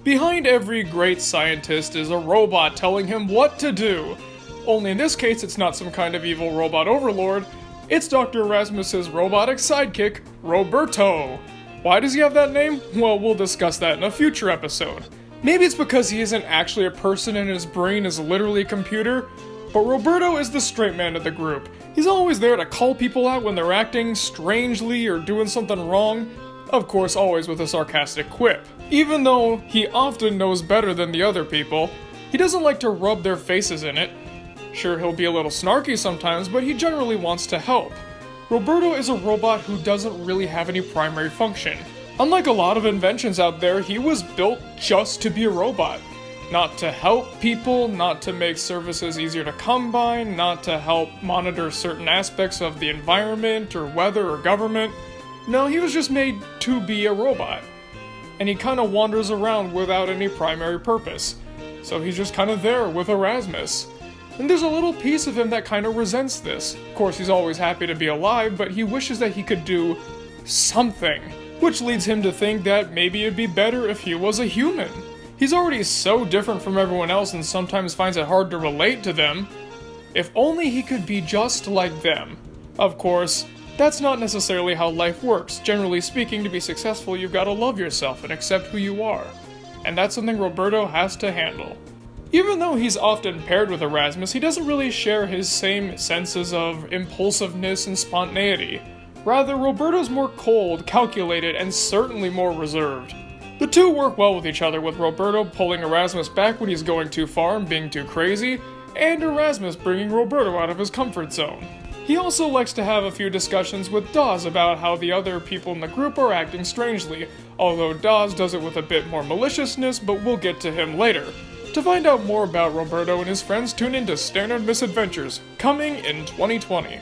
Behind every great scientist is a robot telling him what to do. Only in this case, it's not some kind of evil robot overlord. It's Dr. Erasmus's robotic sidekick, Roberto. Why does he have that name? Well, we'll discuss that in a future episode. Maybe it's because he isn't actually a person and his brain is literally a computer, but Roberto is the straight man of the group. He's always there to call people out when they're acting strangely or doing something wrong. Of course, always with a sarcastic quip. Even though he often knows better than the other people, he doesn't like to rub their faces in it. Sure, he'll be a little snarky sometimes, but he generally wants to help. Roberto is a robot who doesn't really have any primary function. Unlike a lot of inventions out there, he was built just to be a robot. Not to help people, not to make services easier to come by, not to help monitor certain aspects of the environment or weather or government. No, he was just made to be a robot. And he kind of wanders around without any primary purpose. So he's just kind of there with Erasmus. And there's a little piece of him that kind of resents this. Of course, he's always happy to be alive, but he wishes that he could do something. Which leads him to think that maybe it'd be better if he was a human. He's already so different from everyone else and sometimes finds it hard to relate to them. If only he could be just like them. Of course, that's not necessarily how life works. Generally speaking, to be successful, you've got to love yourself and accept who you are. And that's something Roberto has to handle. Even though he's often paired with Erasmus, he doesn't really share his same senses of impulsiveness and spontaneity. Rather, Roberto's more cold, calculated, and certainly more reserved. The two work well with each other, with Roberto pulling Erasmus back when he's going too far and being too crazy, and Erasmus bringing Roberto out of his comfort zone. He also likes to have a few discussions with Dawes about how the other people in the group are acting strangely, although Dawes does it with a bit more maliciousness, but we'll get to him later. To find out more about Roberto and his friends, tune in to Stannard Misadventures, coming in 2020.